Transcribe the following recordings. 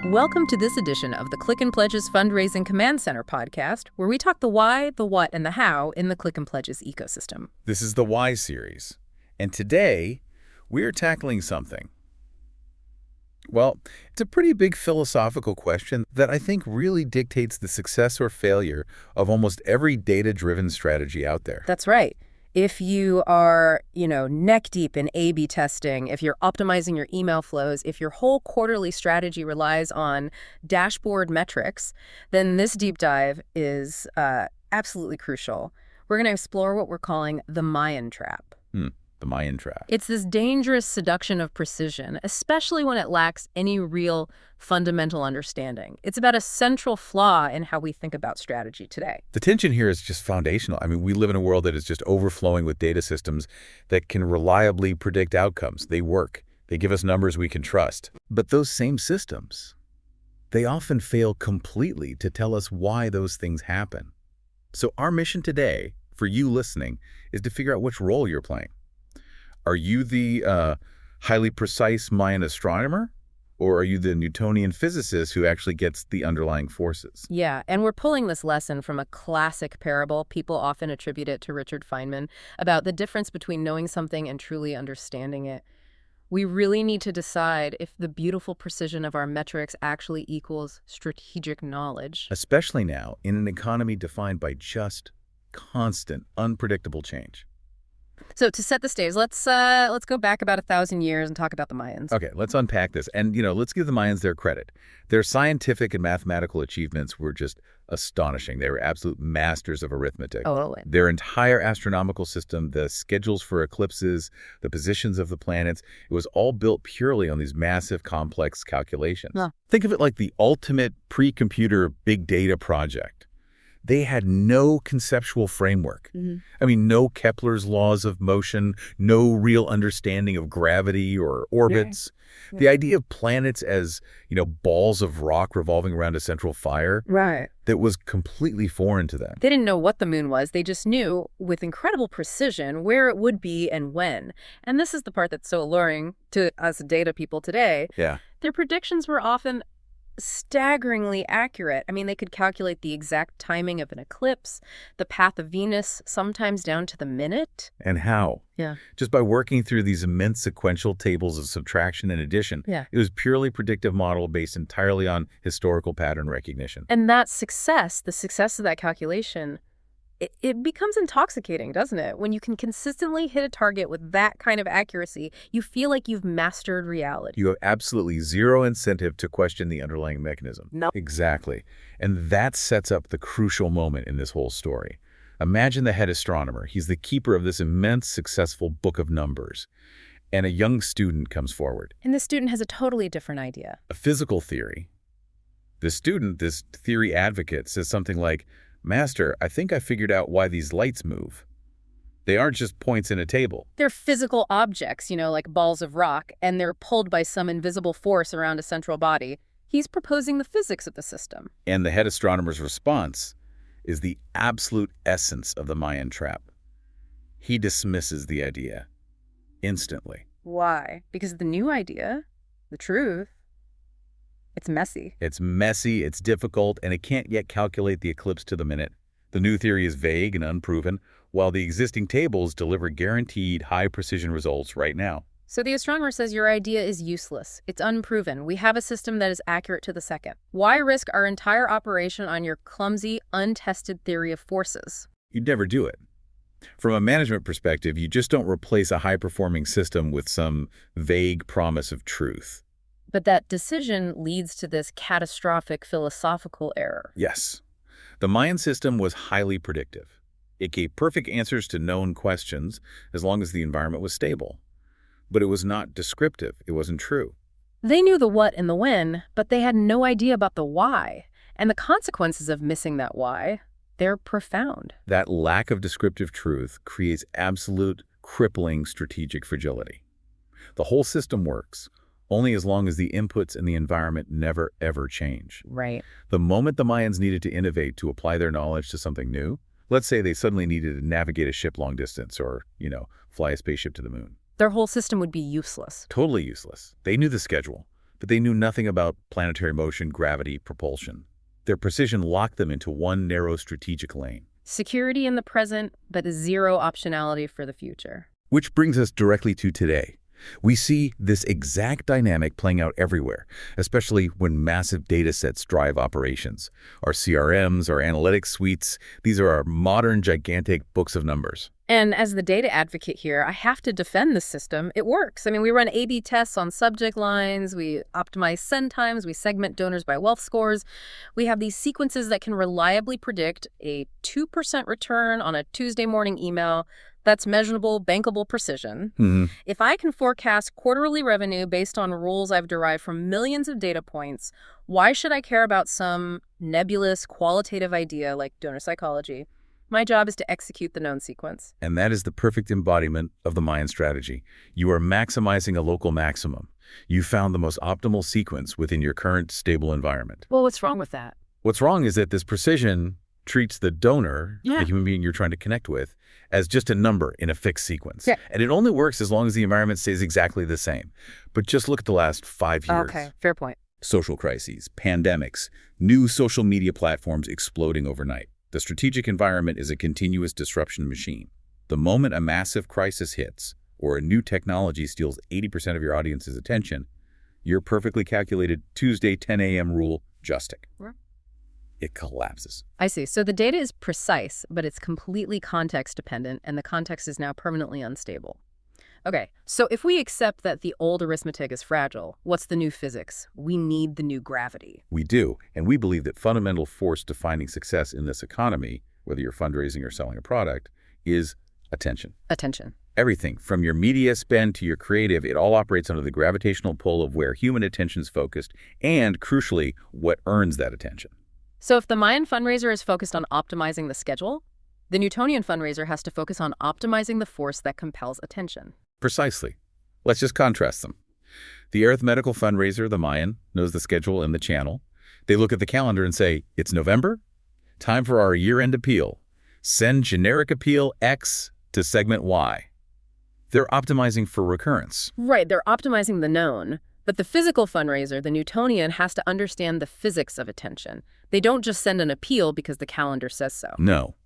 Welcome to this edition of the Click and Pledges Fundraising Command Center podcast, where we talk the why, the what, and the how in the Click and Pledges ecosystem. This is the Why series, and today we're tackling something. Well, it's a pretty big philosophical question that I think really dictates the success or failure of almost every data-driven strategy out there. That's right. If you are, neck deep in A/B testing, if you're optimizing your email flows, if your whole quarterly strategy relies on dashboard metrics, then this deep dive is absolutely crucial. We're going to explore what we're calling the Mayan trap. The Mayan trap. It's this dangerous seduction of precision, especially when it lacks any real fundamental understanding. It's about a central flaw in how we think about strategy today. The tension here is just foundational. I mean, we live in a world that is just overflowing with data systems that can reliably predict outcomes. They work. They give us numbers we can trust. But those same systems, they often fail completely to tell us why those things happen. So our mission today, for you listening, is to figure out which role you're playing. Are you the highly precise Mayan astronomer, or are you the Newtonian physicist who actually gets the underlying forces? Yeah, and we're pulling this lesson from a classic parable. People often attribute it to Richard Feynman about the difference between knowing something and truly understanding it. We really need to decide if the beautiful precision of our metrics actually equals strategic knowledge. Especially now, in an economy defined by just constant, unpredictable change. So to set the stage, let's go back about 1,000 years and talk about the Mayans. Okay, let's unpack this. And, let's give the Mayans their credit. Their scientific and mathematical achievements were just astonishing. They were absolute masters of arithmetic. Oh. Their entire astronomical system, the schedules for eclipses, the positions of the planets, it was all built purely on these massive, complex calculations. Huh. Think of it like the ultimate pre-computer big data project. They had no conceptual framework. I mean, no Kepler's laws of motion, no real understanding of gravity or orbits. Yeah. The idea of planets as, balls of rock revolving around a central fire, right, that was completely foreign to them. They didn't know what the moon was. They just knew with incredible precision where it would be and when. And this is the part that's so alluring to us data people today. Yeah. Their predictions were often staggeringly accurate. I mean, they could calculate the exact timing of an eclipse, the path of Venus, sometimes down to the minute. And how? Yeah. Just by working through these immense sequential tables of subtraction and addition. Yeah. It was purely predictive model based entirely on historical pattern recognition. And that success, the success of that calculation, it becomes intoxicating, doesn't it? When you can consistently hit a target with that kind of accuracy, you feel like you've mastered reality. You have absolutely zero incentive to question the underlying mechanism. No. Exactly. And that sets up the crucial moment in this whole story. Imagine the head astronomer. He's the keeper of this immense, successful book of numbers. And a young student comes forward. And the student has a totally different idea. A physical theory. The student, this theory advocate, says something like, "Master, I think I figured out why these lights move. They aren't just points in a table. They're physical objects, like balls of rock, and they're pulled by some invisible force around a central body. He's proposing the physics of the system." And the head astronomer's response is the absolute essence of the Mayan trap. He dismisses the idea instantly. Why? Because the new idea, the truth, it's messy. It's messy, it's difficult, and it can't yet calculate the eclipse to the minute. The new theory is vague and unproven, while the existing tables deliver guaranteed high-precision results right now. So the astronomer says your idea is useless. It's unproven. We have a system that is accurate to the second. Why risk our entire operation on your clumsy, untested theory of forces? You'd never do it. From a management perspective, you just don't replace a high-performing system with some vague promise of truth. But that decision leads to this catastrophic philosophical error. Yes. The Mayan system was highly predictive. It gave perfect answers to known questions as long as the environment was stable. But it was not descriptive. It wasn't true. They knew the what and the when, but they had no idea about the why. And the consequences of missing that why, they're profound. That lack of descriptive truth creates absolute crippling strategic fragility. The whole system works only as long as the inputs in the environment never, ever change. Right. The moment the Mayans needed to innovate to apply their knowledge to something new, let's say they suddenly needed to navigate a ship long distance or, fly a spaceship to the moon. Their whole system would be useless. Totally useless. They knew the schedule. but they knew nothing about planetary motion, gravity, propulsion. Their precision locked them into one narrow strategic lane. Security in the present, but zero optionality for the future. Which brings us directly to today. We see this exact dynamic playing out everywhere, especially when massive data sets drive operations. Our CRMs, our analytics suites, these are our modern, gigantic books of numbers. And as the data advocate here, I have to defend the system. It works. I mean, we run A/B tests on subject lines, we optimize send times, we segment donors by wealth scores. We have these sequences that can reliably predict a 2% return on a Tuesday morning email. That's measurable, bankable precision. If I can forecast quarterly revenue based on rules I've derived from millions of data points, why should I care about some nebulous qualitative idea like donor psychology? My job is to execute the known sequence. And that is the perfect embodiment of the Mayan strategy. You are maximizing a local maximum. You found the most optimal sequence within your current stable environment. Well, what's wrong with that? What's wrong is that this precision treats the donor, the human being you're trying to connect with, as just a number in a fixed sequence. Yeah. And it only works as long as the environment stays exactly the same. But just look at the last 5 years. Okay, fair point. Social crises, pandemics, new social media platforms exploding overnight. The strategic environment is a continuous disruption machine. The moment a massive crisis hits, or a new technology steals 80% of your audience's attention, your perfectly calculated Tuesday 10 a.m. rule just tick. Right. It collapses. I see. So the data is precise, but it's completely context dependent, and the context is now permanently unstable. Okay, so if we accept that the old arithmetic is fragile, what's the new physics? We need the new gravity. We do, and we believe that fundamental force defining success in this economy, whether you're fundraising or selling a product, is attention. Attention. Everything, from your media spend to your creative, it all operates under the gravitational pull of where human attention is focused and, crucially, what earns that attention. So if the Mayan fundraiser is focused on optimizing the schedule, the Newtonian fundraiser has to focus on optimizing the force that compels attention. Precisely. Let's just contrast them. The arithmetical fundraiser, the Mayan, knows the schedule and the channel. They look at the calendar and say, it's November? Time for our year-end appeal. Send generic appeal X to segment Y. They're optimizing for recurrence. Right, they're optimizing the known. But the physical fundraiser, the Newtonian, has to understand the physics of attention. They don't just send an appeal because the calendar says so. No.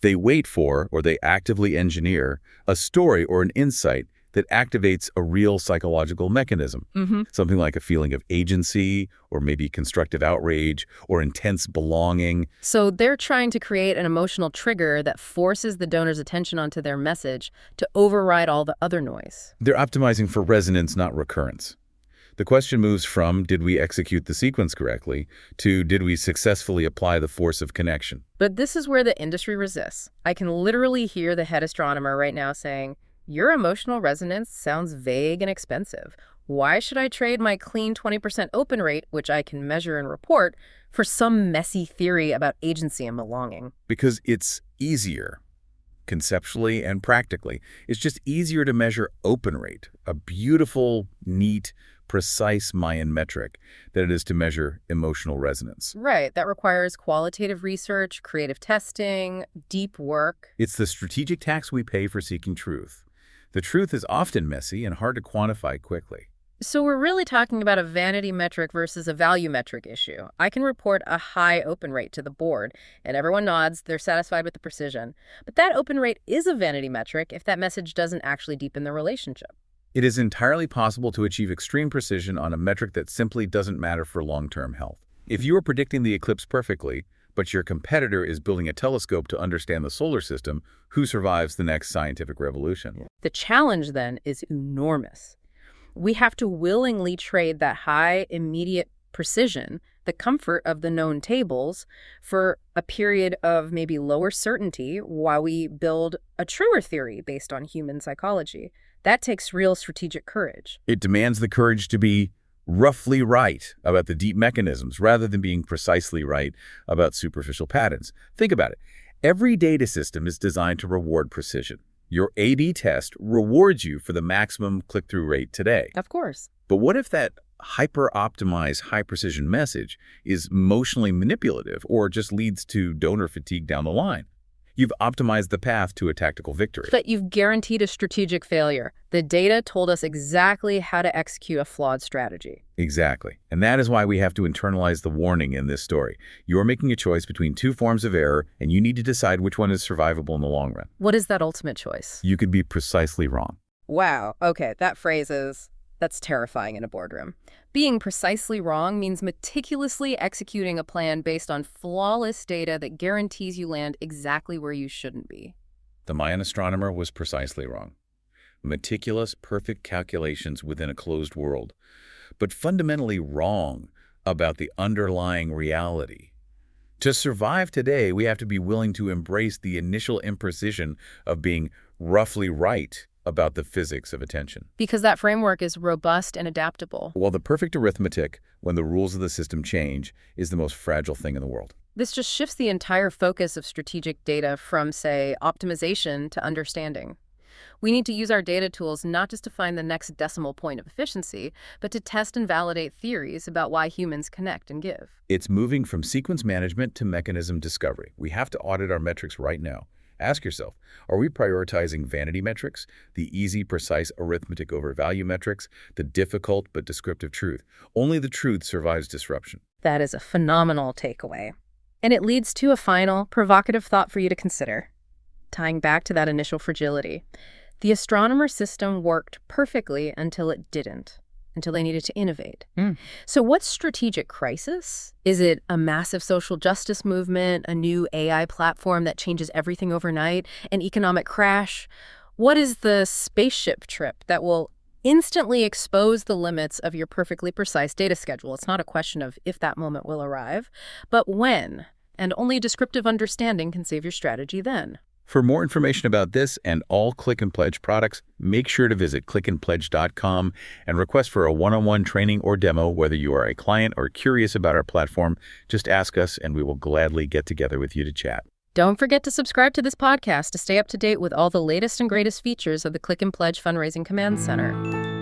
They wait for, or they actively engineer, a story or an insight that activates a real psychological mechanism. Something like a feeling of agency, or maybe constructive outrage, or intense belonging. So they're trying to create an emotional trigger that forces the donor's attention onto their message to override all the other noise. They're optimizing for resonance, not recurrence. The question moves from, did we execute the sequence correctly, to did we successfully apply the force of connection? But this is where the industry resists. I can literally hear the head astronomer right now saying, your emotional resonance sounds vague and expensive. Why should I trade my clean 20% open rate, which I can measure and report, for some messy theory about agency and belonging? Because it's easier, conceptually and practically. It's just easier to measure open rate, a beautiful, neat, precise Mayan metric, than it is to measure emotional resonance. Right. That requires qualitative research, creative testing, deep work. It's the strategic tax we pay for seeking truth. The truth is often messy and hard to quantify quickly. So we're really talking about a vanity metric versus a value metric issue. I can report a high open rate to the board, and everyone nods, they're satisfied with the precision. But that open rate is a vanity metric if that message doesn't actually deepen the relationship. It is entirely possible to achieve extreme precision on a metric that simply doesn't matter for long-term health. If you are predicting the eclipse perfectly, but your competitor is building a telescope to understand the solar system, who survives the next scientific revolution? The challenge, then, is enormous. We have to willingly trade that high, immediate precision, the comfort of the known tables, for a period of maybe lower certainty while we build a truer theory based on human psychology. That takes real strategic courage. It demands the courage to be roughly right about the deep mechanisms rather than being precisely right about superficial patterns. Think about it. Every data system is designed to reward precision. Your A/B test rewards you for the maximum click-through rate today. Of course. But what if that hyper-optimized, high-precision message is emotionally manipulative or just leads to donor fatigue down the line? You've optimized the path to a tactical victory. But you've guaranteed a strategic failure. The data told us exactly how to execute a flawed strategy. Exactly. And that is why we have to internalize the warning in this story. You're making a choice between two forms of error, and you need to decide which one is survivable in the long run. What is that ultimate choice? You could be precisely wrong. Wow, okay, that's terrifying in a boardroom. Being precisely wrong means meticulously executing a plan based on flawless data that guarantees you land exactly where you shouldn't be. The Mayan astronomer was precisely wrong. Meticulous, perfect calculations within a closed world, but fundamentally wrong about the underlying reality. To survive today, we have to be willing to embrace the initial imprecision of being roughly right about the physics of attention. Because that framework is robust and adaptable. While the perfect arithmetic, when the rules of the system change, is the most fragile thing in the world. This just shifts the entire focus of strategic data from, say, optimization to understanding. We need to use our data tools not just to find the next decimal point of efficiency, but to test and validate theories about why humans connect and give. It's moving from sequence management to mechanism discovery. We have to audit our metrics right now. Ask yourself, are we prioritizing vanity metrics, the easy, precise arithmetic over value metrics, the difficult but descriptive truth? Only the truth survives disruption. That is a phenomenal takeaway. And it leads to a final, provocative thought for you to consider. Tying back to that initial fragility, the astronomer system worked perfectly until it didn't, until they needed to innovate. So what's strategic crisis? Is it a massive social justice movement, a new AI platform that changes everything overnight, an economic crash? What is the spaceship trip that will instantly expose the limits of your perfectly precise data schedule? It's not a question of if that moment will arrive, but when, and only descriptive understanding can save your strategy then. For more information about this and all Click and Pledge products, make sure to visit clickandpledge.com and request for a one-on-one training or demo. Whether you are a client or curious about our platform, just ask us and we will gladly get together with you to chat. Don't forget to subscribe to this podcast to stay up to date with all the latest and greatest features of the Click and Pledge Fundraising Command Center.